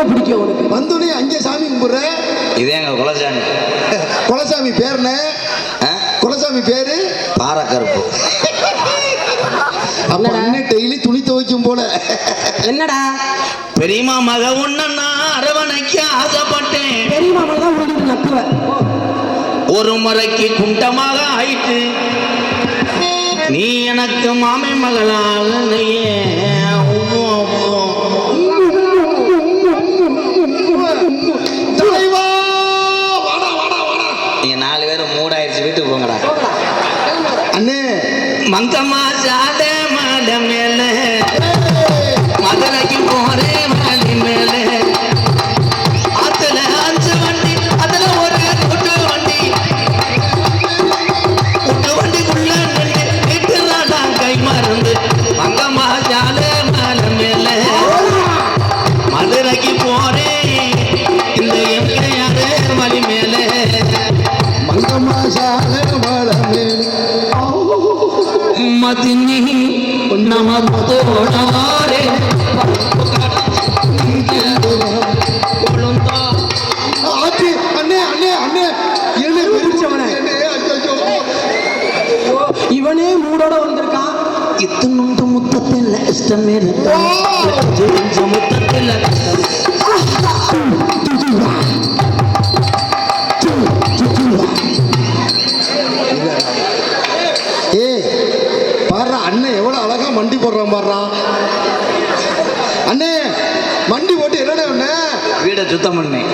ரொம்ப பிடிக்கும் உனக்கு. வந்தோடனே அங்கே சாமி கும்பிடுற. இதே எங்க குலசாமி. குலசாமி பேருன்னு குலசாமி பேரு பாரக்கருப்பு. அப்ப அண்ணன் டெய்லி துணி துவைக்கும் போல. என்னடா பெரியமா மக ஒன்னா அரவணைக்க ஆசைப்பட்டேன். பெரியமா மக தான் உனக்கு நக்குவ. ஒரு முறைக்கு குண்டமாக ஆயிட்டு நீ எனக்கு மாமை மகளாக நீங்க 4 பேரும் மூடாயிருச்சு, வீட்டுக்கு போங்கடா. அண்ணே மங்கம்மா சாத மாட மேல மதுரைக்கு போறேன் மாடி மேல ஆத்துல 5 வண்டி அதுல ஒரு குட்டு வண்டிக்குள்ள நிட்டுறாடா கை மறந்து. மங்கம்மா சாத மாட மேல மதுரைக்கு போறேன் இந்த எம்கையாரு மலி மேல. மங்கம்மா சால மாட மேல மதினி நமதோடாரே ஆச்சி. அண்ணே அண்ணே அண்ணே என்ன விரிச்சவனே. இவனே மூடோட வந்திருக்கான். இத்தனுண்டு முத்தத்தில் இஷ்டமே முத்தத்தில் பாடுறா அண்ணன் எவ்வளவு அழகா மண்டி போடுறான் பாடுறா. அண்ணே மண்டி போட்டு என்னடா அண்ணே வீடை சுத்தம் பண்ணேன்.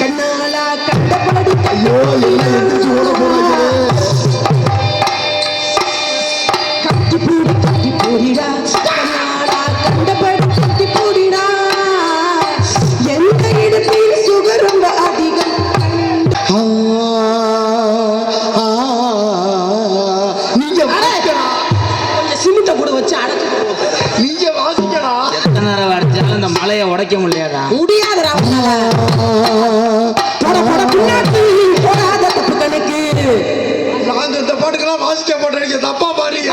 கண்ணாலா கட்டப்படி. ஐயோ எல்லாம் எந்திரிச்சு ஓட போறாங்க. கட்டி பூடிடா கண்ணாலா கண்டபடி கட்டி பூடிடா. எந்த இடத்தில் சுகர் ரொம்ப அதிகம். நீங்க வாசிக்கணும். கொஞ்சம் சிமெண்ட்டை கூட வச்சு அடைச்சு நீங்க வாசிக்கணும். எத்தனை நேரம் அடிச்சாலும் இந்த மலையை உடைக்க முடியாதா? முடியாதுடா உன்னால. பின்னாடி போடாத தப்பு கணக்கு. நாங்க இந்த பாட்டுக்கெல்லாம் வாசிக்க மாட்டேங்க, தப்பா பாருங்க.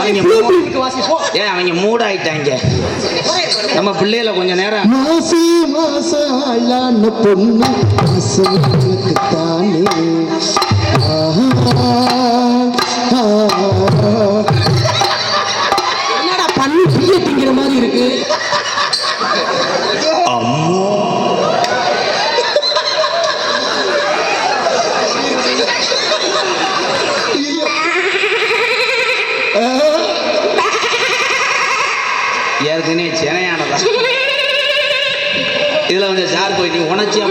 ஏன் அவங்க மூட் ஆயிட்டாங்க. நம்ம பிள்ளைகளை கொஞ்சம் நேரம் மாசி மாசாலான பொண்ணு தானே. என்னடா பண்ணி பிள்ளை திங்கிற மாதிரி இருக்கு. ஏற்கனவே சென்னையானதா இதுல கொஞ்சம் சார் போயிட்டு உணர்ச்சியா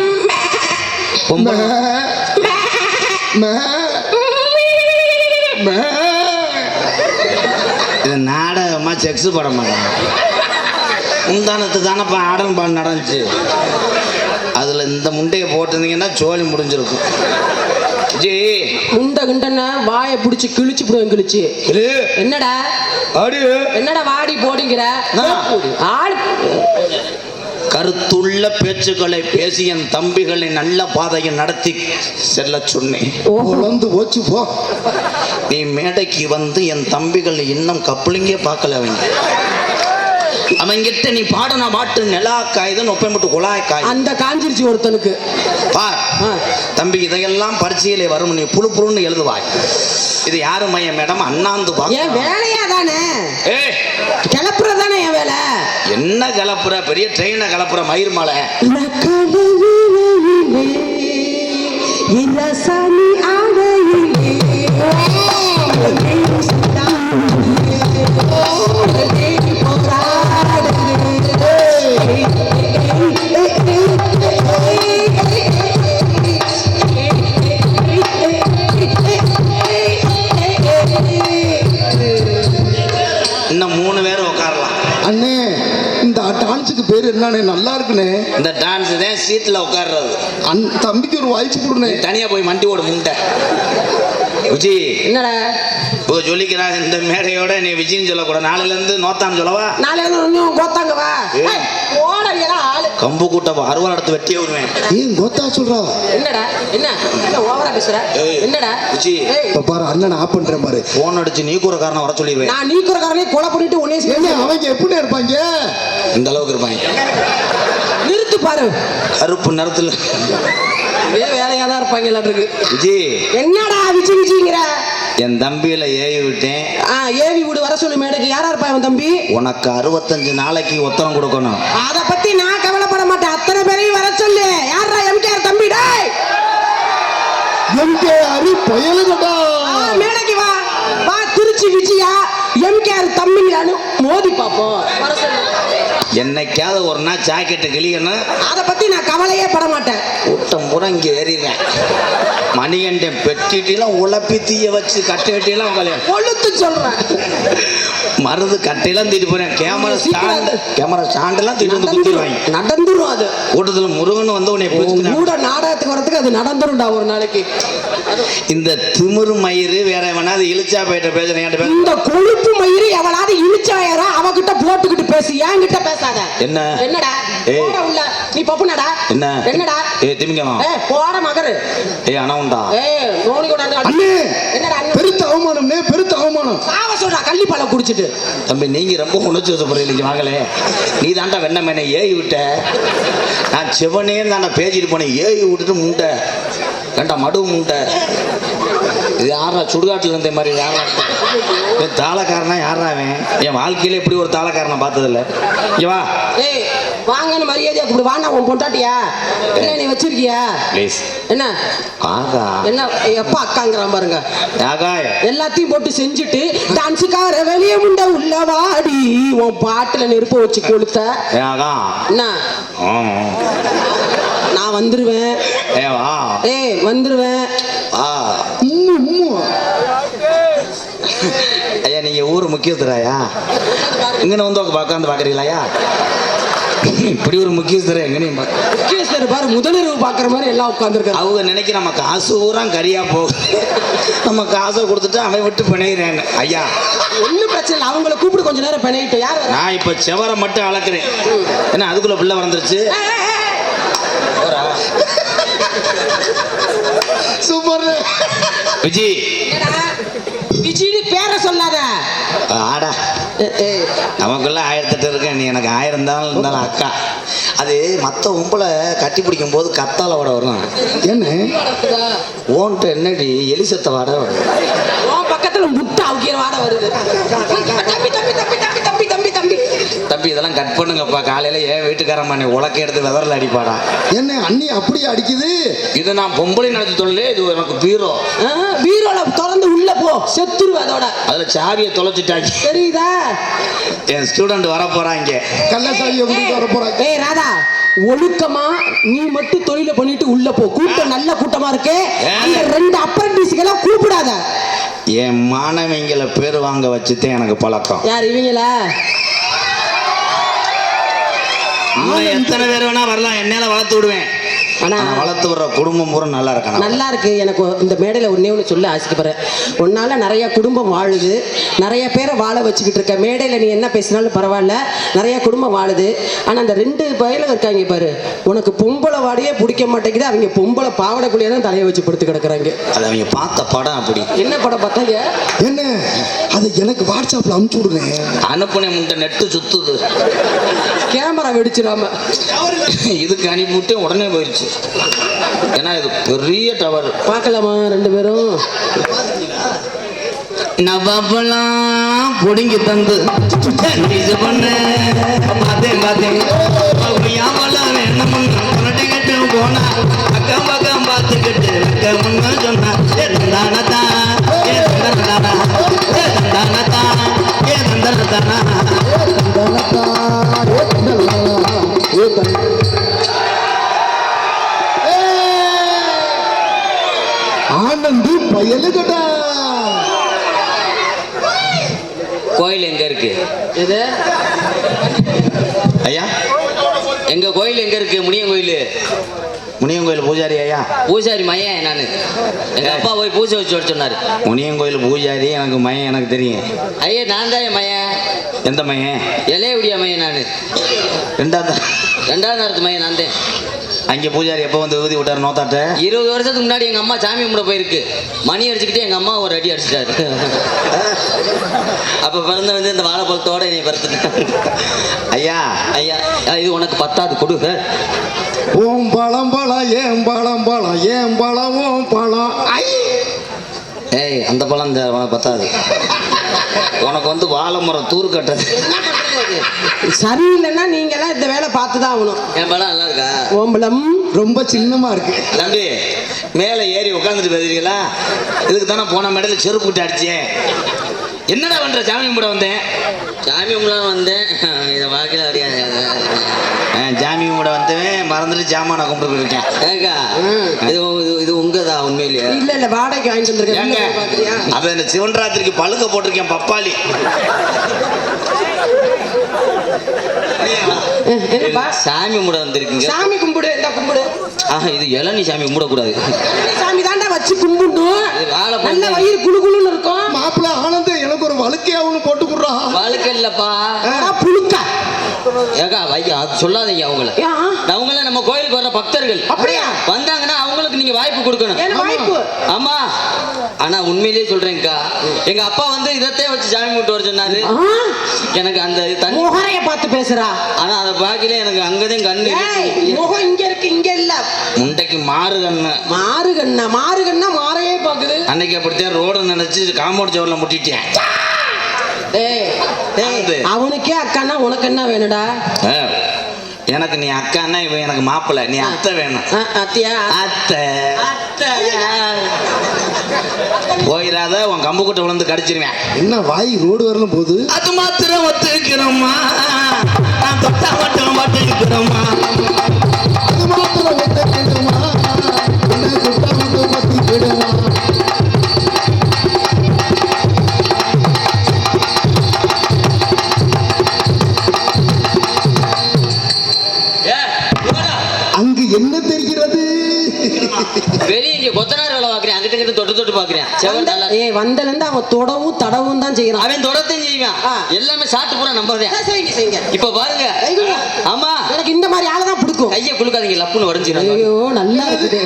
இது நாடகமா செக்ஸ் படம் முந்தானத்து தானப்பா ஆடன் பால் நடந்துச்சு. அதுல இந்த முண்டையை போட்டிருந்தீங்கன்னா சோழி முடிஞ்சிருக்கும். ஜி முண்டை குண்டன வாயை பிடிச்சி கிழிச்சு போடுவேன். கிழிச்சு என்னடா என்னடா வாடி போடுங்கிற ஆள். கருத்துள்ள பேச்சுக்களை பேசி என் தம்பிகளை நல்ல பாதையை நடத்தி செல்ல சொன்னேன். போச்சு போ. நீ மேடைக்கு வந்து என் தம்பிகள் இன்னும் கப்பலிங்கே பார்க்கல. அவங்கிட்ட நீ பாடன பாட்டு நிலா காய்தான் ஒப்பை மட்டும் குழாய் காய் அந்த காஞ்சிருச்சு ஒருத்தனுக்கு. பார் தம்பி, இதையெல்லாம் பரீட்சையிலே வரும். நீ புழு புழுன்னு எழுதுவாய். இது யாரு மைய மேடம்? அண்ணாந்து பாக்க. என் வேலையா தானே கிளப்புறதானே என் வேலை. என்ன கிளப்புற? பெரிய ட்ரெயினை கிளப்புற மயிர் மலை. இன்னும் 3 பேர் உட்காரலாம். அண்ணே இந்த டான்ஸுக்கு பேர் என்னண்ணே? நல்லா இருக்குண்ணே. இந்த டான்ஸ் தான் சீட்ல உட்கார்றது. தம்பிக்கு ஒரு வாய்ப்பு கொடுண்ணே. தனியா போய் மண்டி ஓட முண்டை. விஜி என்னடா சொல்லிக்கிறாங்க இந்த மேடையோட நீ விஜய்னு சொல்லக்கூடாது. நாளையில இருந்து நோத்தான்னு சொல்லவா? நாளையில இருந்து கோத்தாங்க வா. ஓடறியடா ஆளு. கம்பு கூட்ட அறுவாள் எடுத்து வெட்டியே விடுவேன். ஏன் கோத்தா சொல்றா? என்னடா என்ன ஓவரா பேசுற? என்னடா விஜி இப்ப பாரு அண்ணன் ஆப் பண்றேன் பாரு. போன் அடிச்சு நீ கூறக்காரனை வர சொல்லிடுவேன். நான் நீ கூறக்காரனே கொலை பண்ணிட்டு உன்னை என்ன அவங்க எப்படி இருப்பாங்க? இந்த அளவுக்கு இருப்பாங்க. நிறுத்து பாரு. கருப்பு நிறத்துல வேலையா தான் இருப்பாங்க இருக்கு. விஜி என்னடா விஜி விஜிங்கிற? என் தம்பியில ஏவி விட்டேன். ஏவி விடு வர சொல்லு மேடைக்கு. யாரா இருப்பா அவன் தம்பி? உனக்கு 65 நாளைக்கு உத்தரம் கொடுக்கணும். அத பத்தி நான் கவலைப்பட மாட்டேன். அத்தனை பேரையும் வர சொல்லு. யாரா எம்கேஆர் தம்பி? டேய் எம்கேஆர் பயலுகடா. மேடைக்கு வா வா. திருச்சி விஜயா எம்கேஆர் தம்பிங்களான்னு மோதி பாப்போம். வர சொல்லு. என்னைக்காவது ஒரு நாள் ஜாக்கெட்டு கிளியணும். அத பத்தி நான் கவலையே பட மாட்டேன். கூட்டம் பூரா இங்க ஏறிடுறேன். மணிகண்டன் பெட்டிலாம் உழப்பி தீய வச்சு கட்டை வெட்டியெல்லாம் கொளுத்து சொல்றேன். மருது கட்டையெல்லாம் தீட்டு போறேன். கேமரா ஸ்டாண்டெல்லாம் தீட்டு வந்து குத்திடுவாங்க. நடந்துரும். அது கூட்டத்தில் முருகன் வந்து உன்னை கூட நாடகத்துக்கு வரதுக்கு அது நடந்துரும்டா ஒரு நாளைக்கு. இந்த திமிரு மயிறு வேற எவனாவது இழிச்சா போயிட்ட பேசுறேன். இந்த கொழுப்பு மயிறு எவனாவது இழிச்சாயரா அவகிட்ட போட்டுக்கிட்டு பேசு. என்கிட்ட பேசாத. என்ன என்னடா போட உள்ள நீ பப்புனடா? என்ன என்னடா திமிங்கலாம் போட மகரு. அனவுண்டா நோனி கூட அண்ணே என்னடா பெருத்த அவமானம். பெருத்த அவமானம். சாவ சொல்றா கள்ளிப்பாலம் குடிச்சிட்டு. தம்பி நீங்க ரொம்ப உணர்ச்சி வசப்படுறீங்க. வாங்கலே நீ தாண்டா வெண்ண மேனை ஏறி விட்ட. நான் சிவனே தாண்டா பேசிட்டு போனேன். ஏறி விட்டுட்டு முண்டை ஏண்டா மடு முண்டை. இது யாரா சுடுகாட்டுல இருந்த மாதிரி யாரா தாளக்காரனா யாராவன்? என் வாழ்க்கையில இப்படி ஒரு தாளக்காரனை பார்த்ததில்ல. இங்க வா. ஏய் வாங்கன்னு மரியாதையா கூப்பிடு. வாண்ணா உன் பொண்டாட்டியா? என்ன நீ வச்சிருக்கியா? ப்ளீஸ். என்ன ஆகா என்ன எப்பா அக்காங்கிறான் பாருங்க. ஆகா எல்லாத்தையும் போட்டு செஞ்சுட்டு டான்ஸுக்கார வெளியே முண்ட உள்ள வாடி உன் பாட்டுல நெருப்ப வச்சு கொளுத்த. ஆகா என்ன நான் வந்துருவேன். வா வந்துருவேன். ஐயா நீங்க ஊர் முக்கியத்துறாயா? இங்கன்னு வந்து உட்காந்து பாக்குறீங்களாயா? இப்படி ஒரு முக்கியஸ்தர் எங்கன்னு முக்கியஸ்தர் பாரு முதலிரவு பாக்குற மாதிரி எல்லாம் உட்காந்துருக்காங்க. அவங்க நினைக்க நம்ம காசு ஊரா கரியா போகும். நம்ம காசை கொடுத்துட்டு அவன் விட்டு பிணையிறேன். ஐயா ஒன்னும் பிரச்சனை இல்லை. அவங்கள கூப்பிட்டு கொஞ்ச நேரம் பிணையிட்டு. யார் நான் இப்ப செவரை மட்டும் அளக்குறேன். ஏன்னா அதுக்குள்ள பிள்ளை வந்துருச்சு. சூப்பர் விஜி. விஜய் பேரை சொல்லாத. ஆடா நமக்குள்ள 1008 இருக்கு. நீ எனக்கு 1000 இருந்தாலும் அக்கா. அது மற்ற உம்பளை கட்டி பிடிக்கும் போது கத்தால வாட வரும். என்ன ஓன்ட்டு என்னடி எலிசத்த வாட வருது. பக்கத்துல முட்டை அவுக்கிற வாட வருது. தம்பி தம்பி தம்பி தம்பி தம்பி தம்பி தம்பி தம்பி இதெல்லாம் கட் பண்ணுங்கப்பா. காலையில ஏன் வீட்டுக்காரம்மா நீ உலக்க எடுத்து வெதரில் அடிப்பாடா? என்ன அண்ணி அப்படியே அடிக்குது? இது நான் பொம்பளை நினைச்சு சொல்லல. இது எனக்கு பீரோ. பீரோல திறந்து உள்ள போ செத்துருவ. அதோட அதுல சாவியை தொலைச்சிட்டாங்க. தெரியுதா? என் ஸ்டூடெண்ட் வர போறாங்க. கள்ளசாவியை வர போறாங்க. ஏய் ராதா ஒழுக்கமா நீ மட்டும் தொழில பண்ணிட்டு உள்ள போ. கூட்டம் நல்ல கூட்டமா இருக்கு. அந்த 2 அப்ரண்டிஸ்களை கூப்பிடாத. என் மாணவிங்களை பேர் வாங்க வச்சுதான் எனக்கு பழக்கம். யார் இவங்கள? எத்தனை பேர் வேணா வரலாம். என்னால வளர்த்து விடுவேன். ஆனா வளர்த்து விடுற குடும்பம் பூரா நல்லா இருக்கணும். நல்லா இருக்கு. எனக்கு இந்த மேடையில் ஒன்னே ஒன்று சொல்ல ஆசைப்படுறேன். உன்னால நிறைய குடும்பம் வாழுது. நிறைய பேரை வாழ வச்சுக்கிட்டு இருக்க. மேடையில் நீ என்ன பேசினாலும் பரவாயில்ல. நிறைய குடும்பம் வாழுது. ஆனால் அந்த 2 பயில இருக்காங்க பாரு. உனக்கு பொம்பளை வாடையே பிடிக்க மாட்டேங்குது. அவங்க பொம்பளை பாவடைக்குள்ளேயே தான் தலையை வச்சு படுத்து கிடக்குறாங்க. அது அவங்க பார்த்த படம் அப்படி. என்ன படம் பார்த்தாங்க? என்ன அது எனக்கு வாட்ஸ்அப்ல அனுப்பிச்சு விடுங்க. அனுப்புனே முட்டை நெட்டு சுத்துது. கேமரா வெடிச்சிடாம இதுக்கு அனுப்பிவிட்டு உடனே போயிடுச்சு. ஏன்னா இது பெரிய டவர். பார்க்கலாமா 2 பேரும்? நவாப்பெல்லாம் பொடிங்கி தந்து பண்ணு பார்த்தேன் பார்த்தேன். வேணும்னு போனா அக்கம் பக்கம் பார்த்துக்கிட்டு முன்ன சொன்னா தந்தானதா ஏ தந்தானதா ஏ தந்தானதா ஏ தந்தானதா. ஆனந்து பயலுகடா. கோயில் எங்க இருக்கு? இது ஐயா எங்க கோயில் எங்க இருக்கு? முனியன் கோயில். முனியன் கோயில் பூஜாரி ஐயா. பூஜாரி மையன் நான். எங்க அப்பா போய் பூஜை வச்சு வர சொன்னாரு. முனியன் கோயில் பூஜாரி எனக்கு மையன் எனக்கு தெரியும். ஐயா நான் தான் மையன். எந்த மையன்? இலையுடைய மையன் நான். ரெண்டாவது நேரத்து மையன் நான் தான். அங்கே பூஜாரி எப்போ வந்து ஊதி விட்டாரு நோத்தாட்ட? 20 வருஷத்துக்கு முன்னாடி எங்க அம்மா சாமி கும்பிட போயிருக்கு. மணி அடிச்சுக்கிட்டே எங்க அம்மா ஒரு அடி அடிச்சிட்டாரு. அப்ப பிறந்த வந்து இந்த வாழைப்பழத்தோட என்னை பிறந்துட்டேன். ஐயா ஐயா இது உனக்கு பத்தாது கொடுங்க. ஓம் பழம் பழம் ஏன் பழம் பழம் ஏன் பழம் ஓம் பழம். ஏய் அந்த பழம் இந்த பத்தாது. உனக்கு வந்து வாழை மரம் தூர் கட்டது. சரியில்லைன்னா நீங்க எல்லாம் இந்த வேலை பார்த்துதான் ஆகணும். என் பழம் நல்லா இருக்கா? ஓம்பளம் ரொம்ப சின்னமா இருக்கு. தம்பி மேலே ஏறி உட்காந்துட்டு பேசுறீங்களா? இதுக்கு தானே போன மேடையில் செருப்பு விட்டு அடிச்சேன். என்னடா பண்ற? சாமி கும்பிட வந்தேன். சாமி கும்பிட வந்தேன். இதை வாக்கில அறியாது. சாமி கும்பிட வந்தவன் மறந்துட்டு ஜாமான கும்பிட்டு போயிருக்கேன். ஏக்கா இது இது உங்கதா உண்மையிலேயே? இல்ல இல்ல வாடகைக்கு வாங்கிட்டு வந்திருக்கேன். பாக்குறியா? அதை இந்த சிவன்ராத்திரிக்கு பழுக்க போட்டிருக்கேன் பப்பாளி. என்னப்பா சாமி கும்பிட வந்திருக்கீங்க? சாமி கும்பிடு இந்த கும்பிடு. இது இளநீ சாமி கும்பிடக்கூடாது. சாமி தாண்டா வச்சு கும்பிடணும். வாழைப்பழம் நல்ல வயிறு குளு குளுன்னு இருக்கும். மாப்பிள்ள ஆனந்த எனக்கு ஒரு வழுக்கையா ஒண்ணு போட்டு கொடுறான். வாழ்க்கை இல்லப்பா புழுக்கா. ஏக்கா வையா அது சொல்லாதீங்க அவங்கள. அவங்கள நம்ம கோயிலுக்கு வர்ற பக்தர்கள். அப்படியா? வந்தாங்கன்னா அவங்களுக்கு நீங்க வாய்ப்பு கொடுக்கணும். என்ன வாய்ப்பு? ஆமா ஆனா உண்மையிலேயே சொல்றேன்க்கா, எங்க அப்பா வந்து இதத்தையே வச்சு சாமி கும்பிட்டு வர சொன்னாரு. எனக்கு அந்த தண்ணி முகரைய பார்த்து பேசுறா. ஆனா அதை பாக்கல எனக்கு அங்கதான் கண்ணு. முகம் இங்க இருக்கு இங்க இல்ல. முண்டைக்கு மாறு கண்ணு. மாறு கண்ணா மாறு கண்ணா மாறையே பாக்குது. அன்னைக்கு அப்படித்தான் ரோடு நினைச்சு காம்பவுண்ட் சவர்ல முட்டிட்டேன். அவனுக்கே அக்கானா உனக்கு என்ன வேணுடா? எனக்கு நீ அக்கான்னா இவன் எனக்கு மாப்பிள்ள. நீ அத்தை வேணும். அத்தியா அத்தை போயிடாத உன் கம்பு கூட்ட விழுந்து கடிச்சிருவேன். என்ன வாய் ரோடு வரலும் போகுது. அது மாத்திரம் ஒத்துக்கிறோமா? நான் தொட்டா மட்டும் ஒத்துக்கிறோமா? அது மாத்திரம் ஒத்துக்கிடுமா? என்ன சுத்தா மட்டும் பத்திக்கிடுமா? அங்கு என்ன தெரிகிறது? வெளியே இங்க கொத்தனார் வேலை பாக்குறேன். அங்கிட்ட கிட்ட தொட்டு தொட்டு பாக்குறேன். வந்தல இருந்து அவன் தொடவும் தடவும் தான் செய்யறான். அவன் தொடத்தையும் செய்வான். எல்லாமே சாட்டு பூரா நம்புறேன். இப்ப பாருங்க. ஆமா எனக்கு இந்த மாதிரி ஆளை தான் பிடிக்கும். கையை குலுக்காதீங்க லப்புன்னு உடஞ்சிடும். ஐயோ நல்லா இருக்குது.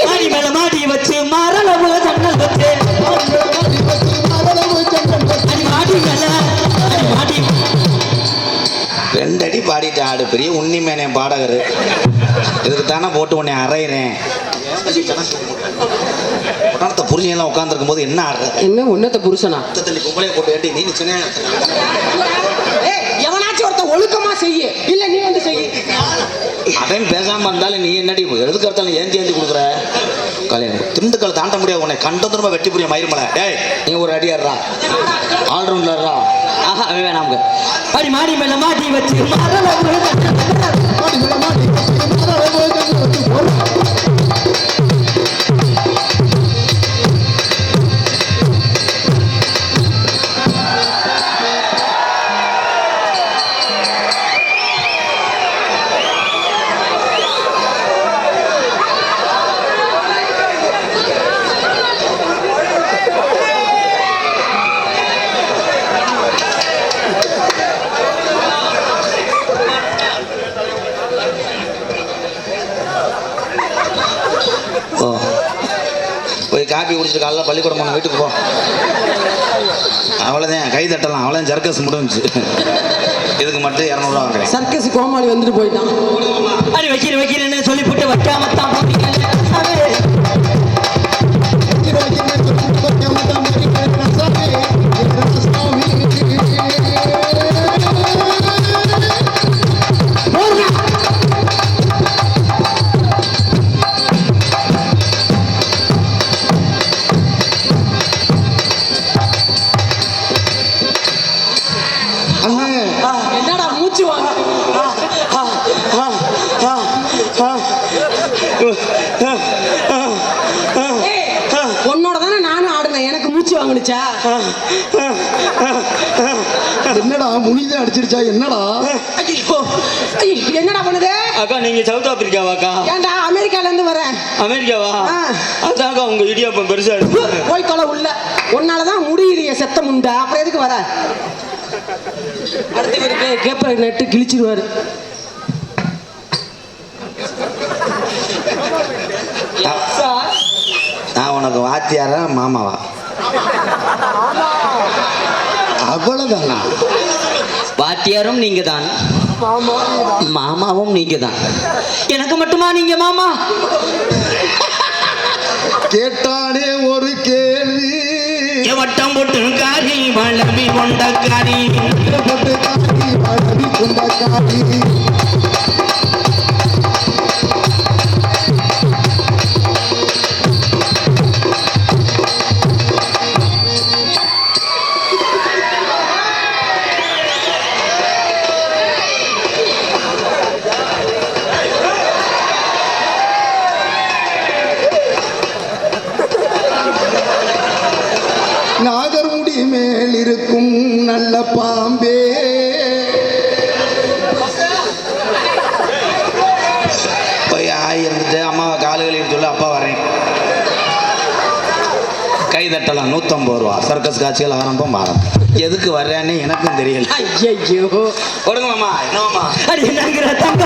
மாடி மேல மாடி வச்சு மரளவு ஜன்னல் வச்சு மாடி மேல மாடி ரெண்டு அடி பாடிட்டு ஆடு பெரிய உன்னிமேனே பாடகரு. இதுக்கு தானே போட்டு உன்னை அரைகிறேன். புரிஞ்செல்லாம் உட்காந்துருக்கும் போது என்ன ஆடுற? என்ன உன்னத்த புருஷனா? பொம்பளைய போட்டு ஏட்டி நீ சின்ன எவனாச்சும் ஒருத்த ஒழுக்கமா செய்ய. இல்ல நீ வந்து செய்ய. அவன் பேசாம இருந்தாலும் நீ என்னடி எதுக்கு எடுத்தாலும் ஏந்தி ஏந்தி கொடுக்குற? கல்யாணம் திண்டுக்கல் தாண்ட முடியாது. உன்னை கண்ட திரும்ப வெட்டி புரிய மயிர்மலை. டேய் நீ ஒரு அடி ஆடுறா. ஆல்ரவுண்டர்ரா. ஆஹா வேணாம். அடி மாடி மேல மாடி வச்சு போய் காப்பி குடிச்சிட்டு காலைல பள்ளிக்கூடம் போன வீட்டுக்கு போ. அவ்வளோதான் கை தட்டலாம். அவ்வளோதான் சர்க்கஸ் முடிஞ்சு. இதுக்கு மட்டும் 200 ரூபா வாங்குறேன். சர்க்கஸ் கோமாளி வந்துட்டு போயிட்டான். அடி வைக்கிறேன்னு சொல்லி போட்டு வைக்காமத்தான் போட்டீங்க. என்னடா மூச்சு வாங்க? உன்னோட தானே நானும் ஆடுனேன். எனக்கு மூச்சு வாங்கினுச்சா? என்னடா முனிதான் அடிச்சிருச்சா? என்னடா ஐயோ என்னடா பண்ணுது? அக்கா நீங்க சவுத் ஆப்பிரிக்காவாக்கா? ஏன்டா அமெரிக்கால இருந்து வரேன். அமெரிக்காவா? ஆ. அதான்க்கா உங்க இடியாப்பம் பெருசா இருக்கு. போய் கொலை உள்ள. உன்னாலதான் முடியலையே செத்த முண்டை. அப்புறம் எதுக்கு வர? அடுத்து இவருக்கு கேப்ப நட்டு கிழிச்சிருவாரு. நான் உனக்கு வாத்தியாரா மாமாவா? அவ்வளவுதானா? வாத்தியாரும் நீங்க தான், மாமாவும் நீங்க தான். எனக்கு மட்டுமா நீங்க மாமா? கேட்டானே ஒரு கேள்வி, வட்டம் போட்டு காரி வளவி கொண்ட காரி போட்டு காட்டி வளவி கொண்ட காட்டி. நாகர்முடி மேல் இருக்கும் நல்ல பாம்பே, போய் இருந்துட்டு அம்மாவை காலுகளில் சொல்லி அப்பா வரேன். கை தட்டலாம் 150 ரூபா. சர்க்கஸ் காட்சிகள் ஆரம்பம் ஆரம்பம். எதுக்கு வர்றேன்னு எனக்கும் தெரியல. ஐயோ கொடுங்க மாமா. என்னமாமா? அடி என்னங்கிற தங்க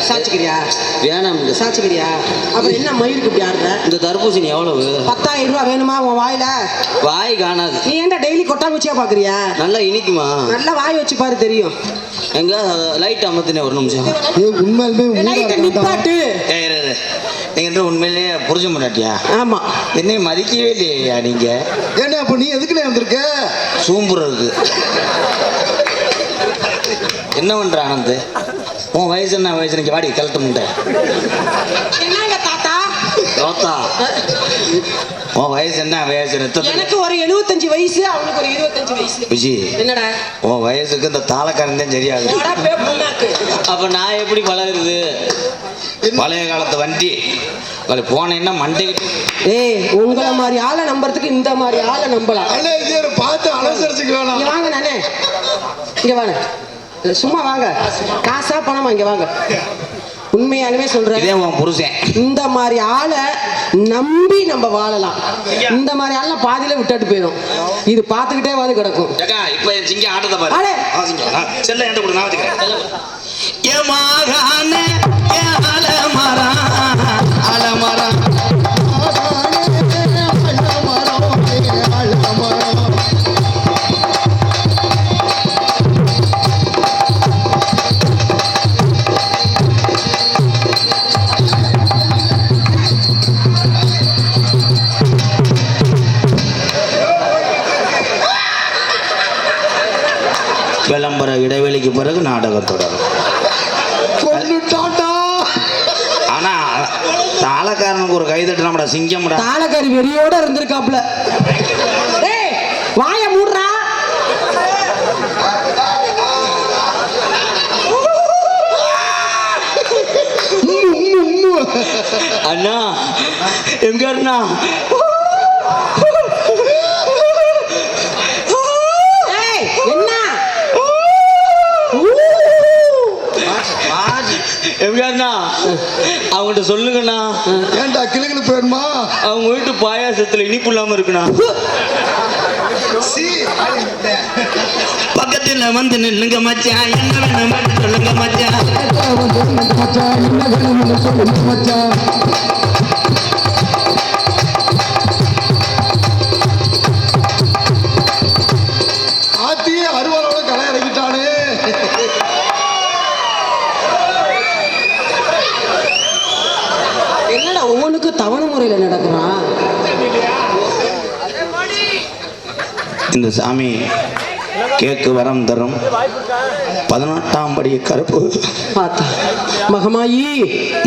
சாச்சிக்கிறியா? வேணாம். சாச்சிக்கிறியா? அப்புறம் என்ன மயிருக்கு இப்படி ஆடுற? இந்த தர்பூசணி எவ்வளவு? 10,000 ரூபா வேணுமா உன் வாயில? வாய் காணாது. நீ ஏன்டா டெய்லி கொட்டாங்குச்சியா பாக்குறியா? நல்லா இனிக்குமா? நல்லா வாய் வச்சு பாரு தெரியும். எங்க லைட் அமர்த்தினே ஒரு நிமிஷம். உண்மையிலுமே லைட்டை நிப்பாட்டு. நீங்க உண்மையிலேயே புரிஞ்ச முன்னாட்டியா? ஆமா. என்னை மதிக்கவே இல்லையா நீங்க? ஏன்னா அப்ப நீ எதுக்குன்னு வந்திருக்க? சூம்புறதுக்கு. என்ன பண்ற ஆனந்த்? உன் வயசு என்ன வயசு? நீங்க வாடி கலட்ட முண்டை. என்னங்க தாத்தா? ரோத்தா, உன் வயசு என்ன வயசு? எனக்கு ஒரு 75 வயசு, அவனுக்கு ஒரு 25 வயசு. விஜி, என்னடா உன் வயசுக்கு இந்த தாளக்காரன் தான் சரியாகுது. போடா பே புண்ணாக்கு. அப்ப நான் எப்படி பழகுறது? பழைய காலத்து வண்டி போனேன்னா மண்டைக்கிட்டு. ஏய், உங்களை மாதிரி ஆளை நம்புறதுக்கு இந்த மாதிரி ஆளை நம்பலாம். அண்ணே இது பார்த்து அனுசரிச்சுக்க வேணாம். இங்க வாங்க நானே. இங்க வாங்க. சும்மா வாங்க. காசா பணமா? இங்க வாங்க. உண்மையாலுமே சொல்றேன், இதே உன் புருஷன். இந்த மாதிரி ஆளை நம்பி நம்ம வாழலாம். இந்த மாதிரி ஆளை பாதியில விட்டுட்டு போயிடும். இது பார்த்துக்கிட்டே வந்து கிடக்கும். இப்ப என் சிங்க ஆட்டத்தை பாரு. அடே. செல்ல என்கிட்ட கொடு, நான் வச்சுக்கிறேன். ஏமாகான அலமரம் அலமரம் விளம்பர இடைவெளிக்கு பிறகு நாடகம் தொடரும். ஆனா தாளக்காரனுக்கு ஒரு கைதட்டு நம்மட சிங்கம். தாளக்காரி வெறியோட இருந்திருக்காப்ல. ஏய், வாய மூடுறா. அண்ணா எங்க அண்ணா? ஏய், என்ன? எங்க அண்ணா? அவங்ககிட்ட சொல்லுங்கண்ணா. ஏன்டா கிளுகிளு போயிடுமா? அவங்க வீட்டு பாயாசத்துல இனிப்பு இல்லாம இருக்குண்ணா. பக்கத்துல வந்து நில்லுங்க மச்சான், என்ன வேணும் சொல்லுங்க மச்சான். ஆத்தியே அருவாளோட களை இறக்கிட்டானே. என்னடா ஒவ்வொன்றுக்கு தவணை முறையில் நடக்கிறான்? இந்த சாமி கேக்கு வரம் தரும். 18ஆம் படி கருப்பு பார்த்தா மகமாயி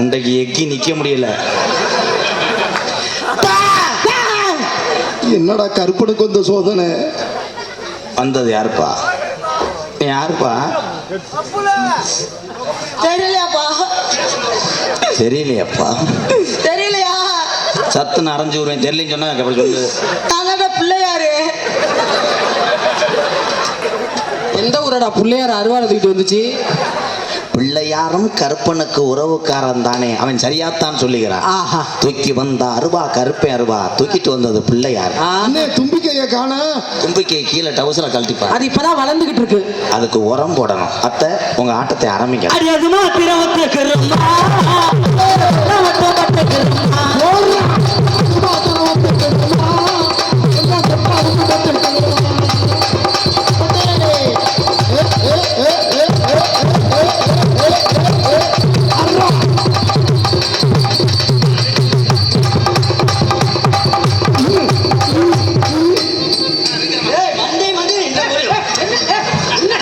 இன்றைக்கு எக்கி நிக்க முடியல. என்னடா கருப்பனுக்கு வந்த சோதனை? வந்தது யாருப்பா? நீ யாருப்பா? தெரியலையாப்பா? தெரியலையாப்பா? சத்துன்னு அரைஞ்சு விடுவேன் தெரியலன்னு சொன்னா அப்புறம் சொல்லு. அதான் பிள்ளையாரு. எந்த ஊரடா பிள்ளையார் அருவாள் தூக்கிட்டு வந்துச்சு? பிள்ளையாரும் கருப்பனுக்கு உறவுக்காரன் தானே, அவன் சரியாத்தான் சொல்லுகிறான். ஆஹா. தூக்கி வந்த அருவா கருப்பை அருவா, தூக்கிட்டு வந்தது பிள்ளையார். அண்ணே தும்பிக்கைய காணா. தும்பிக்கை கீழே டவுசரை கழட்டிப்பார். அது இப்பதான் வளர்ந்துகிட்டு இருக்கு. அதுக்கு உரம் போடணும். அத்தை உங்க ஆட்டத்தை ஆரம்பிங்க.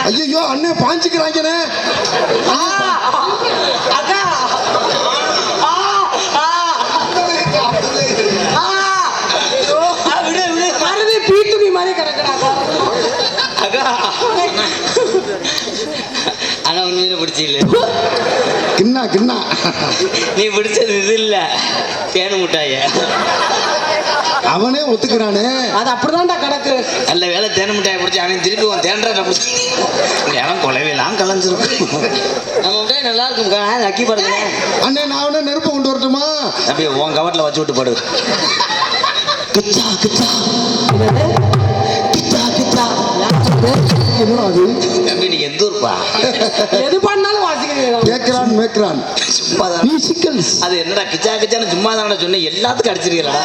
ஐயோ அண்ணே பாஞ்சுக்கிறாங்கண்ணே. ஆனா உண்மையில பிடிச்சில்ல, கிண்ணா கிண்ணா. நீ பிடிச்சது இது இல்ல, தேனு முட்டாய. அவனே ஒத்துக்கிறானே. அது அப்படிதான்டா கிடக்கு. நல்ல வேலை தேன் மிட்டாயை பிடிச்சி அவன் திருப்பி உன் தேன்றாட்ட பிடிச்சி அவன் கொலைவெல்லாம் கலைஞ்சிருக்கும். நம்ம முட்டாய் நல்லா இருக்கும்க்கா, நக்கி பாருங்க. அண்ணே நான் அவனே நெருப்பு கொண்டு வரட்டுமா? அப்படியே உன் கவட்டில் வச்சு விட்டு படு. கிச்சா கிச்சா கிச்சா கிச்சா. என்ன அது? தம்பி நீ எந்த ஊர்ப்பா? எது பண்ணாலும் வாசிக்கிறீங்க. மேக்ரான் மேக்ரான் சும்மாதான். மியூசிக்கல்ஸ். அது என்னடா கிச்சா கிச்சான்னு சும்மா தானே சொன்னேன், எல்லாத்துக்கும் அடிச்சிருக்கீங்களா?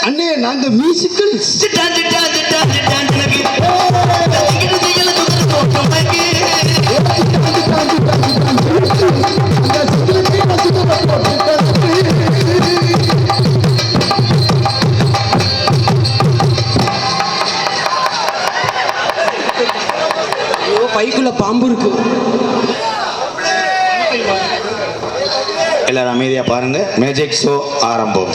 அண்ணே நாங்க மியூசிக்கல்ஸ். பைக்குள்ள பாம்பு இருக்கு. எல்லாரும் அமைதியா பாருங்க. மேஜிக் ஷோ ஆரம்பம்.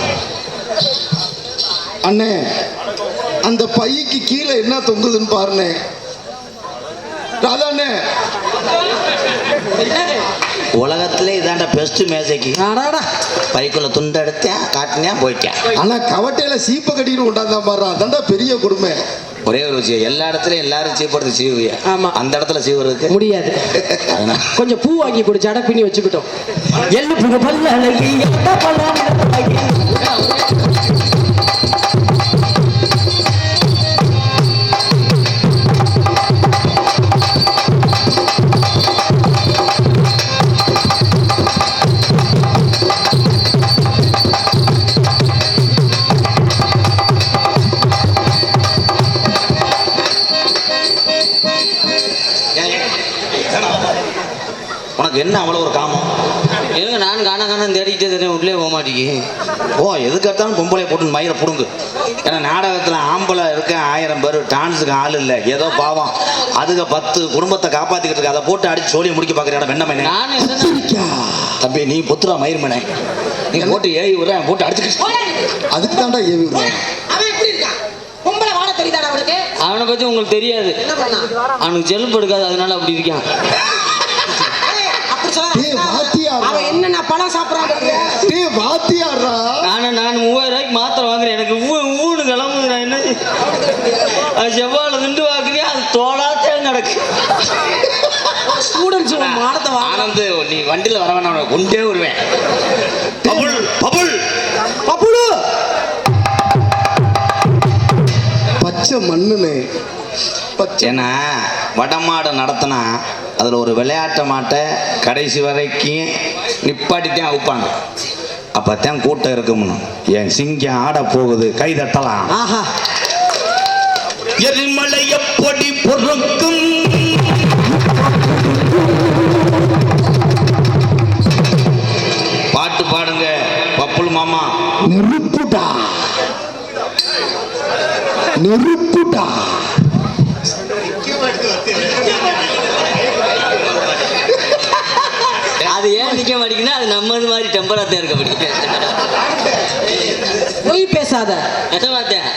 அண்ணே அந்த பைக்கு கீழே என்ன தொங்குதுன்னு பாருண்ணே. ராதாண்ணே உலகத்திலே இதாண்ட பெஸ்ட் மேஜிக். அடாடா. பைக்குள்ள துண்டு எடுத்தேன், காட்டினேன், போயிட்டேன். ஆனா கவட்டையில சீப்ப கட்டிட்டு கொண்டாந்தான் பாரு, அதான்டா பெரிய கொடுமை. ஒரே ஒரு விஷயம், எல்லா இடத்துலயும் எல்லாரும் சீப்படுறது சீவுவியா? ஆமா. அந்த இடத்துல சீவுறதுக்கு முடியாது. அதனால கொஞ்சம் பூ வாங்கி கொடு, ஜட பின்னி வச்சுக்கிட்டோம். எள்ளு புக பல்ல அழகி எட்ட பல்ல அழகி. உனக்கு என்ன அவ்வளோ ஒரு காமம்? இருங்க, நான் காணான்னு தேடிக்கிட்டே தரேன், உள்ளே போக மாட்டேங்கி. ஓ எதுக்கு எடுத்தாலும் பொம்பளை போட்டு மயிரை புடுங்கு. ஏன்னா நாடகத்தில் ஆம்பளை இருக்க 1000 பேர், டான்ஸுக்கு ஆள் இல்லை, ஏதோ பாவம் அதுக்கு 10 குடும்பத்தை காப்பாற்றிக்கிட்டு இருக்கு. அதை போட்டு அடிச்சு சோழியை முடிக்க பார்க்குற வெண்ண மணி. நான் என்ன தம்பி நீ புத்துரா மயிர் மனை, நீ போட்டு ஏறி விடுறேன், போட்டு அடிச்சுக்கிட்டு. அதுக்கு தான்டா ஏவி விடுறேன். அவனை பத்தி உங்களுக்கு தெரியாது. அவனுக்கு செல்பு எடுக்காது, அதனால அப்படி இருக்கான். டேய் வாத்தியாரா. அவன் என்னென்ன பழம் சாப்பிடறான். டேய் வாத்தியாரா. நான் 3000 ரூபாய்க்கு மாத்திரை வாங்குறேன், எனக்கு ஊனு கிளம்புது. நான் என்ன அது செவ்வாழை திண்டு வாக்குறேன், அது தோளாத்தே நடக்கு. ஸ்டூடெண்ட்ஸ் மாடத்தை ஆனந்து நீ வண்டியில் வர வேணாம், உனக்கு கொண்டே வருவேன். Bubble bubble bubble. பச்சை மண்ணுனே பச்சை. ஏன்னா வடமாடை நடத்தினா அதில் ஒரு விளையாட்டு மாட்டை கடைசி வரைக்கும் நிப்பாட்டித்தான் அவுப்பாங்க. அப்போத்தான் கூட்டம் இருக்கும்னு. என் சிங்கம் ஆட போகுது, கை தட்டலாம். ஆஹா. எரிமலை எப்படி பொறுக்கும் பாட்டு பாடுங்க பப்புள் மாமா. நெருப்புடா நெருப்புடா. அது ஏன் நிக்க மாட்டேங்குன்னா, அது நம்மது மாதிரி டெம்பராத்தான் இருக்க முடியும். பொய் பேசாத. என்ன பார்த்தேன்?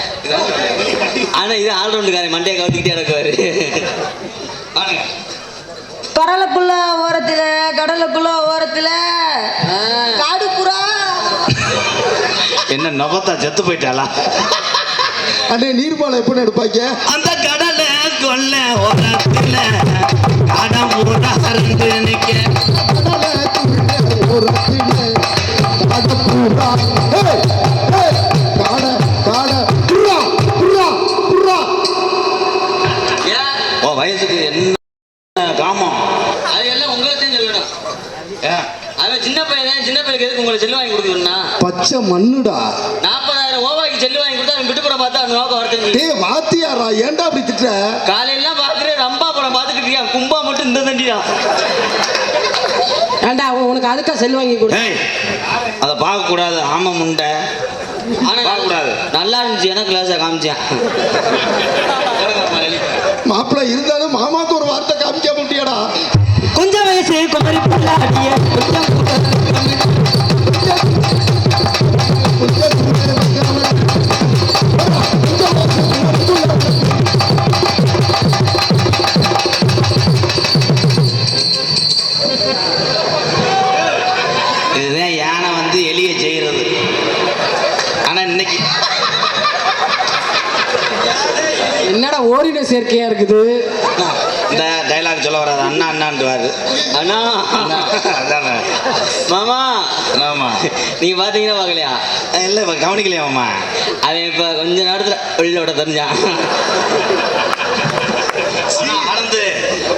ஆனா இது ஆல்ரவுண்டுக்காரன், மண்டையை கவுத்திக்கிட்டே இருக்குவாரு. கடலுக்குள்ள ஓரத்துல, கடலுக்குள்ள ஓரத்துல காடு புறா. என்ன நபத்தா செத்து போயிட்டாளா? அண்ணே நீர்பாலம் எப்படி எடுப்பாங்க? அந்த கடலை கொல்ல ஓரத்துல காடம் போட்டா அருந்து நிக்க. ஓ வயசுக்கு என்ன காமம்? அது எல்லாம் உங்களுக்கு சொல்லணும். ஏன்? அவன் சின்ன பையன், சின்ன பையனுக்கு எதுக்கு உங்களுக்கு செல்லு வாங்கி கொடுக்கணும்னா? பச்சை மண்ணுடா. 40,000 ரூபாய்க்கு செல்லு வாங்கி கொடுத்தா அவன் விட்டு படம் பார்த்தா அவன் நோக்கம் வரட்டு. டேய் வாத்தியாரா, ஏன்டா அப்படி திட்டுற? காலையெல்லாம் பாக்குறேன் ரம்பா படம் பார்த்துக்கிட்டு இருக்கியா? கும்பா மட்டும் இந்த தண்டிதான். ஏண்டா உனக்கு அதுக்கா செல் வாங்கி கொடு. ஏய், அதை பார்க்க கூடாது. ஆமா முண்டை. ஆனா பார்க்க கூடாது. நல்லா இருந்துச்சு. எனக்கு கிளாஸை காமிச்சேன். மாப்பிள்ள இருந்தாலும் மாமாக்கு ஒரு வார்த்தை காமிக்க முடியாடா. கொஞ்சம் வயசு குமரி பல்லாடிய இதுதான் யானை வந்து எலிய செய்யறது. ஆனா இன்னைக்கு என்னடா ஓரின சேர்க்கையா இருக்குது. இந்த டைலாக் சொல்ல வராது. அண்ணா அண்ணான்ட்டுவாரு. அண்ணா அதானே மாமா. ஆமா. நீங்க பாத்தீங்கன்னா பாக்கலையா? இல்லை இப்போ கவனிக்கலையா மாமா? அவன் இப்ப கொஞ்ச நேரத்துல உள்ளோட தெரிஞ்சான். ஆனந்து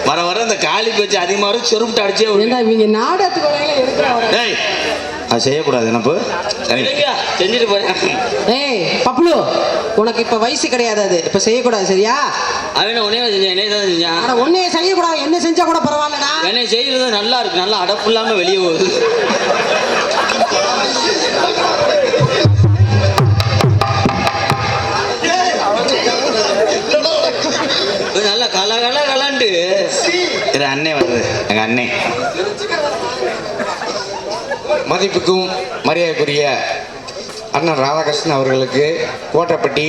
வர வர இந்த காலி வச்சு அதிகமாக வரும். செருப்பிட்டு அடிச்சே விடு. ஏண்டா இவங்க நாடகத்துக்கு வரையில எடுக்கிறாங்க. டேய் அது செய்யக்கூடாது. என்னப்பு சரி இல்லையா? செஞ்சுட்டு போறேன். ஏய் பப்ளு, உனக்கு இப்ப வயசு கிடையாது, அது இப்ப செய்யக்கூடாது சரியா? அவன் உடனே செஞ்சான். என்ன தான் செஞ்சான்? ஆனா ஒன்னே செய்யக்கூடாது, என்ன செஞ்சா கூட பரவாயில்லடா. என்ன செய்யறது நல்லா இருக்கு. நல்லா அடப்பு இல்லாம வெளியே போகுது. நல்லா கலாண்டு இது அண்ணே வருது. எங்க அண்ணே மதிப்புக்கும் மரியாதைக்குரிய அண்ணன் ராதாகிருஷ்ணன் அவர்களுக்கு கோட்டைப்பட்டி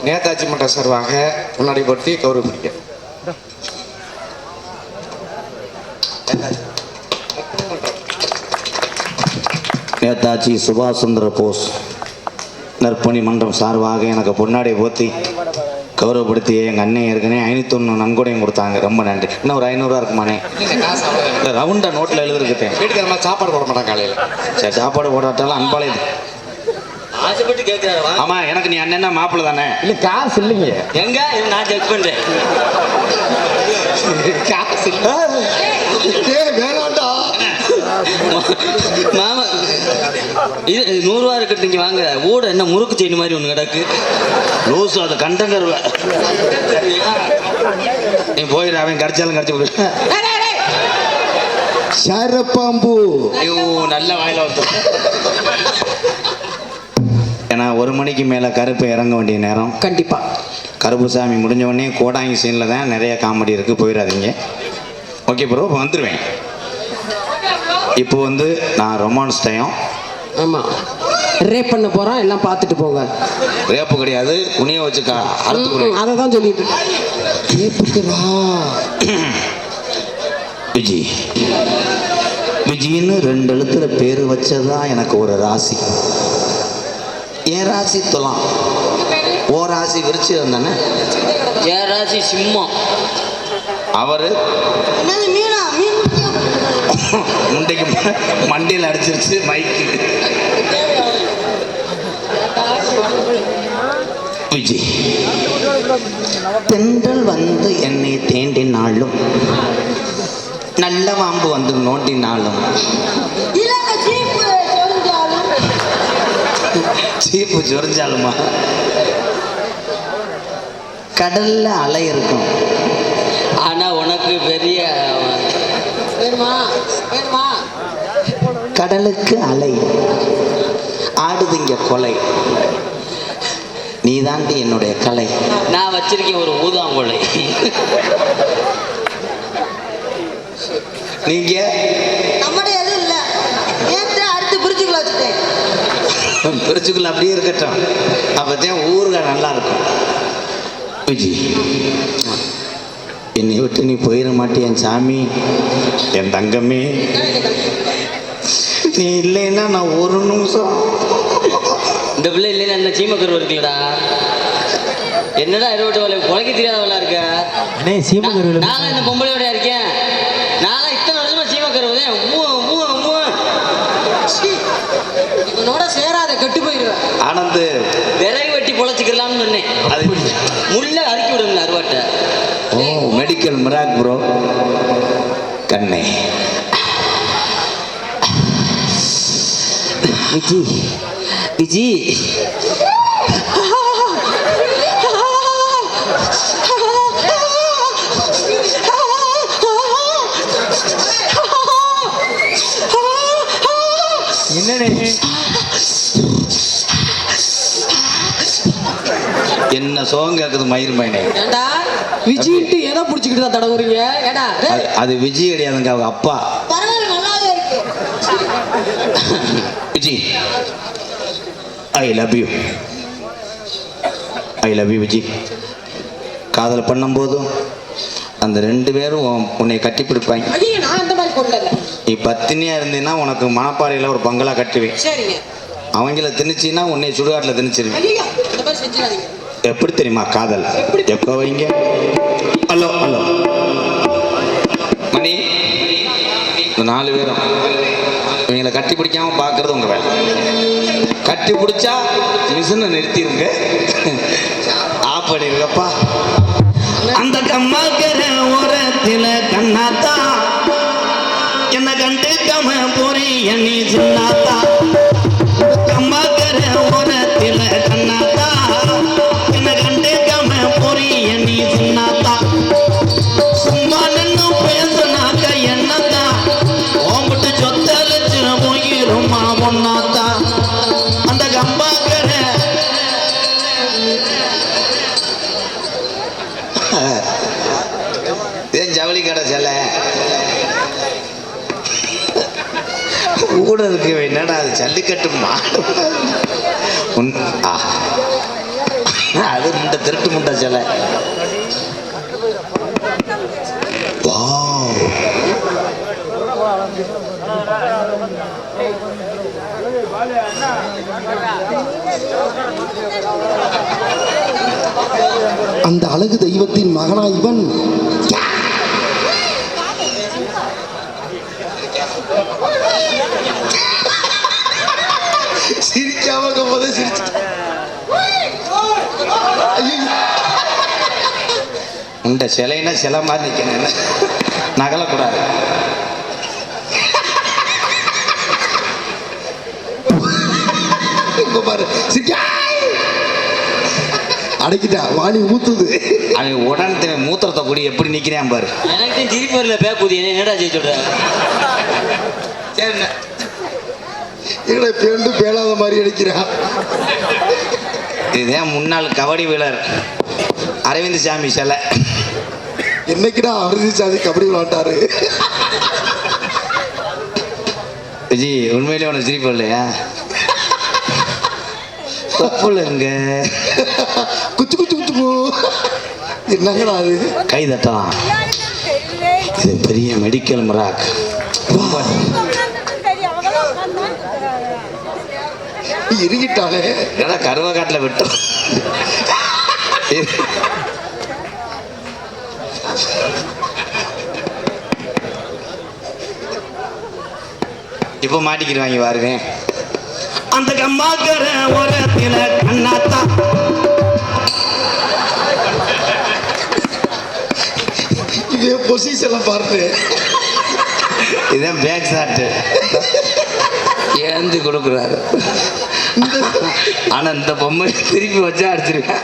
நேதாஜி மன்ற சார்பாக முன்னாடி படுத்தி கௌரவிக்க. நேதாஜி சுபாஷ் சந்திர போஸ் நற்பணி மன்றம் சார்பாக எனக்கு பொன்னாடை போத்தி கௌரவப்படுத்தி எங்கள் அண்ணன் ஏற்கனவே 501 நன்கொடையும் கொடுத்தாங்க. ரொம்ப நன்றி. இன்னும் ஒரு 500 இருக்குமாண்ணே? இல்லை ரவுண்டாக நோட்டில் எழுதிருக்கேன். வீட்டுக்கு மாதிரி சாப்பாடு போட மாட்டாங்க காலையில். சரி சாப்பாடு போடாட்டாலும் அன்பாளையம். ஆசைப்பட்டு கேட்கிறாரு. ஆமாம் எனக்கு நீ அண்ணன் மாப்பிள்ளை தானே? இல்லை காசு இல்லைங்க. எங்க நான் செக் பண்றேன். காசு டேய் வேணாண்டா. மாமா இது 100 ரூபா இருக்கட்டும். இங்க வாங்க. ஓட என்ன முறுக்கு செயின் மாதிரி ஒண்ணு கிடக்கு. லூசு அது கண்டங்கருவ. நீ போயிடு. அவன் கடிச்சாலும் கடிச்சு விடு. சரப்பாம்பு. ஐயோ நல்ல வாயில வந்து. ஏன்னா 1 மணிக்கு மேலே கருப்பு இறங்க வேண்டிய நேரம். கண்டிப்பா கருப்புசாமி முடிஞ்ச உடனே கோடாங்கி சீனில் தான் நிறைய காமெடி இருக்குது. போயிடாதீங்க. ஓகே ப்ரோ இப்போ வந்துடுவேன். இப்போ வந்து நான் ரொமான்ஸ் டைம். ஆமா ரேப் பண்ண போறோம், எல்லாம் பார்த்துட்டு போங்க. ரேப்பு கிடையாது, குனிய வச்சுக்கா அறுத்து. அதை தான் சொல்லிட்டு ஏப்புக்குறா. விஜி விஜின்னு 2 எழுத்துல பேர் வச்சதான் எனக்கு ஒரு ராசி. என் ராசி துலாம். ஓ ராசி விருச்சிகம் தானே? என் ராசி சிம்மம். அவரு முண்டைக்கு மண்டையில் அடிச்சிருச்சு மைக்கு. விஜய் தென்றல் வந்து என்னை தேண்டினாலும் நல்ல வாம்பு வந்து நோண்டினாலும் சீப்பு சொரிஞ்சாலுமா கடல்ல அலை இருக்கும். ஆனா உனக்கு பெரிய கடலுக்கு அலை ஆடுதுங்க கொலை. நீ தாண்டி என்னுடைய கலை. நான் வச்சிருக்கேன் ஒரு ஊதாங்கொலை. நீங்க பிரிச்சுக்குள்ள அப்படியே இருக்கட்டும். அப்பதான் ஊருக நல்லா இருக்கும். விஜி என்னை விட்டு நீ போயிட மாட்டேன் சாமி. என் தங்கமே நீ இல்லைன்னா நான் ஒரு நிமிஷம் இந்த பிள்ளை இல்லைன்னா என்ன சீமக்கருவு இருக்குல்லடா. என்னடா இருபட்டு வேலை குலைக்க தெரியாதவளா இருக்க. அண்ணே சீமகருவில் நானும் இந்த பொம்பளையோட இருக்கேன். நானும் இத்தனை வருஷமா சீமக்கருவு தான். இவனோட சேராத கெட்டு போயிடுவேன். ஆனந்து விறகு வெட்டி பொழைச்சிக்கலாம்னு சொன்னேன். அது முள்ள அறுக்கி விடுங்க அருவாட்டை. ஓ மெடிக்கல் மிராக் ப்ரோ கண்ணே. விஜி விஜி என்னண்ணே என்ன சோகம் கேட்குது மயிர் மைனே. ஏண்டா விஜின்ட்டு எதை பிடிச்சிக்கிட்டு தான் தடவுறீங்க? ஏடா அது விஜய் கிடையாதுங்க, அவங்க அப்பா பரவாயில்ல நல்லாவே இருக்கு. Vijay. I love you. I love you Vijay. காதல் பண்ணும்போதும் அந்த 2 பேரும் உன்னை கட்டி பிடிப்பாங்க. ஐயோ நான் அந்த மாதிரி கொண்டல. நீ பத்தினியா இருந்தீன்னா உனக்கு மணப்பாறையில் ஒரு பங்களா கட்டுவேன். சரிங்க. அவங்கள திணிச்சின்னா உன்னை சுடுகாட்டில் திணிச்சிருவேன். ஐயோ அந்த மாதிரி செஞ்சிடாதீங்க. எப்படி தெரியுமா காதல்? எப்போ வைங்க. ஹலோ ஹலோ மணி. இந்த 4 பேரும் இவங்களை கட்டி பிடிக்காம பார்க்கறது உங்க வேலை. கட்டி பிடிச்சா மிஷினை நிறுத்திடுங்க, ஆஃப் பண்ணிருக்கப்பா. அந்த கம்மாக்கிற ஓரத்தில கண்ணாத்தா என்ன கண்டுக்காம போறீங்க நீ சின்னாத்தா. கம்மாக்கிற ஓரத்தில கண்ணாத்தா என்ன கண்டுக்காம போறீங்க நீ சின்னாத்தா. சும்மா நின்னு பேசுனாக்க என்னத்தா ஓம்பிட்டு சொத்தலிச்சு போயிருமா பொண்ணாத்தா. அந்த கம்மாக்கிற ஏன் ஜவுளி கடை செல்ல கூட இருக்கு. என்னடா அது ஜல்லிக்கட்டு மாடு. அது முண்டை திருட்டு முண்டை சிலை. அந்த அழகு தெய்வத்தின் மகனா இவன். சிரிக்காம சிரிச்சு இந்த சிலைன்னா சிலை மாதிரி நிற்கணும், நகலக்கூடாது. பாரு அடைக்கிட்டா வாணி ஊத்துது. அவன் உடனே மூத்திரத்தை கூடி எப்படி நிற்கிறான் பாரு. எனக்கு திருப்பி வரல பேக்குதி. என்னடா செய்ய சொல்ற? சரி எங்களை பேண்டு பேளாத மாதிரி அடிக்கிறான். இதுதான் முன்னாள் கபடி வீரர் அரவிந்த் சாமி சிலை. என்னைக்குடா அரவிந்த் சாமி கபடி விளையாட்டாரு? விஜய் உண்மையிலே உனக்கு சிரிப்பு இல்லையா? தப்புலங்க. குச்சு குச்சு குச்சு என்னங்கடா அது? கை தட்டலாம். இது பெரிய மெடிக்கல் மிராக். இருக்கிட்டாலே ஏன்னா கருவக்காட்டில் விட்டோம். இப்போ மாட்டிக்கிடுவாங்க பாருங்க. அந்த கம்மாக்கர ஓரத்தில கண்ணாத்தா இதே பொசிஷன் பாருங்க. இதான் பேக் ஷாட்டு ஏந்து கொடுக்குறாரு. ஆனா இந்த பொம்மை திருப்பி வச்சா அடிச்சிருக்கேன்.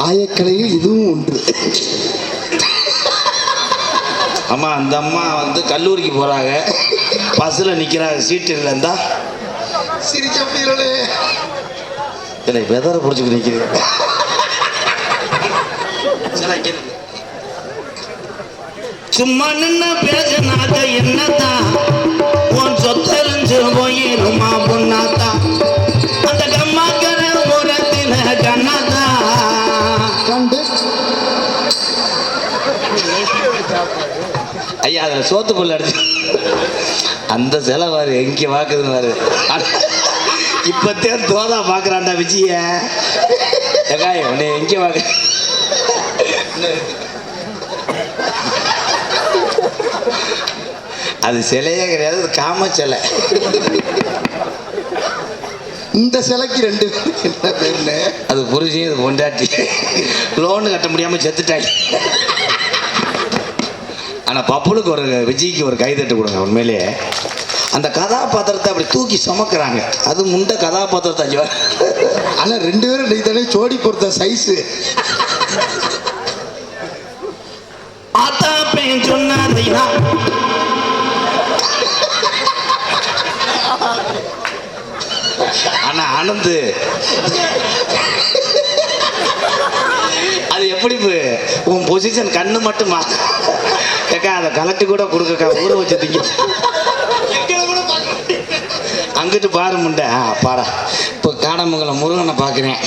ஆயக்கலையில் இதுவும் ஒன்று. அம்மா அந்த அம்மா வந்து கல்லூரிக்கு போறாங்க, பஸ்ல நிக்கிறாங்க, சீட்டு இல்லைந்தா சிரிக்க முடியலே. இல்லை வெதரை பிடிச்சிட்டு நிற்கிறேன். சும்மா நின்ன பேசினாக்க என்னத்தான் உன் சொத்தறிஞ்சு போயிருமா பொண்ணாத்தா. அந்த கம்மா அதில் சோத்து புல் அடிச்சு அந்த சிலை பாரு எங்கே பார்க்குதுன்னு பாரு. இப்போத்தே தோதா பார்க்குறான்டா விஜய. ஏகாய் உன்னை எங்கே பார்க்க அது சிலையே கிடையாது, அது காம சிலை. இந்த சிலைக்கு 2 பேருக்கு என்ன பேருன்னு அது புரிஞ்சு அது கொண்டாட்டி லோனு கட்ட முடியாமல் செத்துட்டாங்க. ஆனால் பப்புளுக்கு ஒரு விஜய்க்கு ஒரு கைதட்டு கொடுங்க. உண்மையிலேயே அந்த கதாபாத்திரத்தை அப்படி தூக்கி சுமக்கிறாங்க. அது முண்ட கதாபாத்திரத்தை ஆனா 2 பேரும் இன்னைக்கு தானே ஜோடி பொறுத்த சைஸு. சொன்னா ஆனா ஆனந்து அது எப்படி உன் பொசிஷன் கண்ணு மட்டுமா கேக்கா அதை கலட்டி கூட கொடுக்கக்கா ஊற வச்சதுங்க அங்கிட்டு பாரு முண்டை. பாடா இப்போ காடமங்கலம் முருகனை பார்க்குறேன்.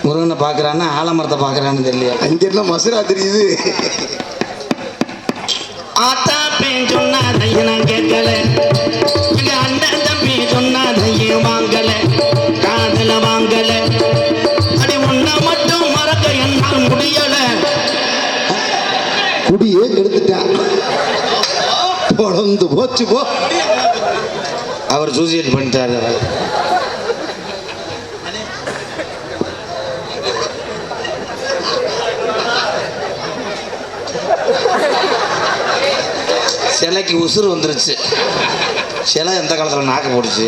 முருகனை பார்க்குறான்னா ஆலமரத்தை பார்க்குறான்னு தெரியல. அங்க என்ன மசுரா தெரியுது. ஆத்தா பேன் சொன்னாதைய நான் கேட்கல, எங்க அண்ணன் தம்பி சொன்னாதைய வாங்கல, காதல வாங்கல, அடி உன்னை மட்டும் மறக்க என்னால் முடியல. குடியே கெடுத்துட்டான், பொழந்து போச்சு போ. அவர் சூசைட் பண்ணிட்டாரு. சிலைக்கு உசுறு வந்துருச்சு. சிலை எந்த காலத்தில் நாக்கு போடுச்சு.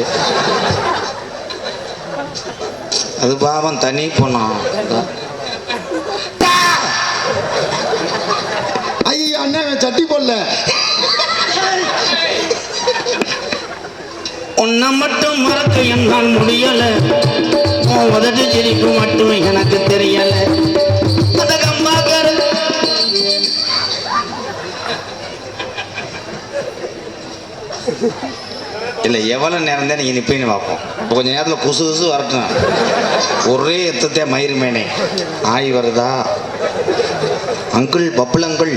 அது பாவம் தனி போனோம். ஐயோ அண்ணன் சட்டி போடல. உன்னை மட்டும் மறக்க என்னால் முடியல, உதட்டு சிரிப்பு மட்டும் எனக்கு தெரியல. அந்த கம்பாக்கர் இல்லை எவ்வளோ நேரம் தான் நீங்கள் நிற்பீன்னு பார்ப்போம். இப்போ கொஞ்சம் நேரத்தில் குசு குசு வரட்டும். ஒரே எத்தத்தையே மயிறு மேனே ஆய் வருதா அங்கிள் பப்புள் அங்கிள்.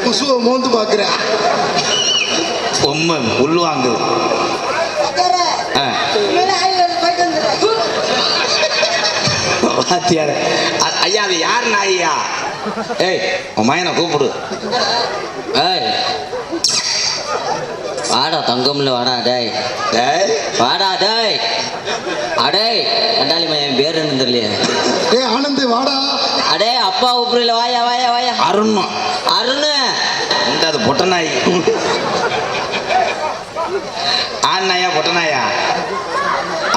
குசுவை மோந்து பார்க்குறேன். பொம்மை உள்வாங்குது. வாத்தியார் ஐயா அது யார் நாயா? ஏய் உன் மயனை கூப்பிடு. ஏய் வாடா தங்கம்ல வாடா டேய். டேய் வாடா டேய். அடே கண்டாலி என் பேர் என்ன தெரியலையே. டேய் ஆனந்த் வாடா. அடே அப்பா உப்புரில வாயா வாயா வாயா. அருண் அருண் இந்த அது பொட்ட நாய். ஆண் நாயா பொட்ட நாயா?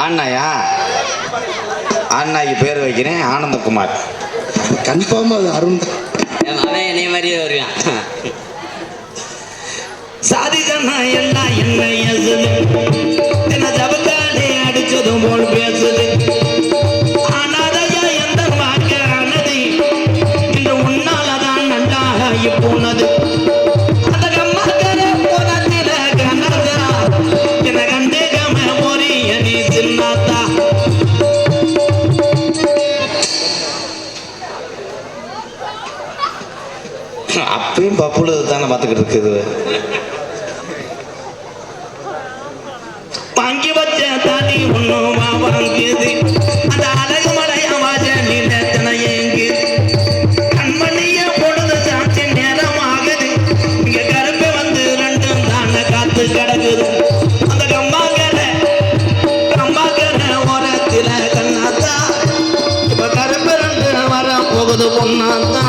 ஆண் நாயா? ஆண் நாய்க்கு பேர் வைக்கிறேன் ஆனந்தகுமார். கன்ஃபார்ம் அது அருண் தான். என் மகன் என்னைய மாதிரியே வருவான். சாதிதனா எல்லாம் என்ன ஜபத்தாலே அடிச்சதும் போல் பேசுது. ஆனாதையா எந்த வாக்கானது இன்று உன்னாலதான் நன்றாக போனது. அந்த கம்மாக்கர போனதில கனதா என கண்டேகம போறிய நீ சின்னாத்தா. அப்பயும் பப்புளு தானே பார்த்துக்கிட்டு இருக்குது. வாங்கி வச்ச தாண்டி ஒன்றும் வாங்கியது அந்த அழகு மலையா வாஜ நீலத்தனை ஏங்கு கண்மணிய பொழுது சாட்சி நேரம் ஆகுது. இங்க கருப்பை வந்து 2 தானே காத்து கிடக்குது. அந்த கம்பாக்கர ஓரத்தில் கண்ணாத்தா இப்ப கருப்பை 2 வர போகுது பொண்ணாத்தான்.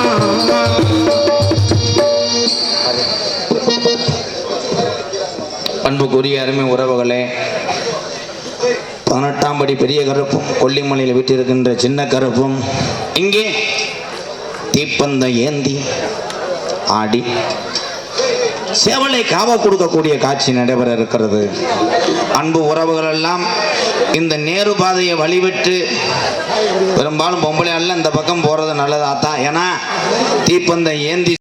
அன்புக்குரிய அருமை உறவுகளே, 18ஆம் படி பெரிய கருப்பும் கொல்லிமலையில் விட்டிருக்கின்ற சின்ன கருப்பும் இங்கே தீப்பந்தம் ஏந்தி ஆடி சேவலை காவ கொடுக்கக்கூடிய காட்சி நடைபெற இருக்கிறது. அன்பு உறவுகள் எல்லாம் இந்த நேரு பாதையை வழிவிட்டு பெரும்பாலும் பொம்பளை எல்லாம் இந்த பக்கம் போறது நல்லதாத்தான். ஏன்னா தீப்பந்தம் ஏந்தி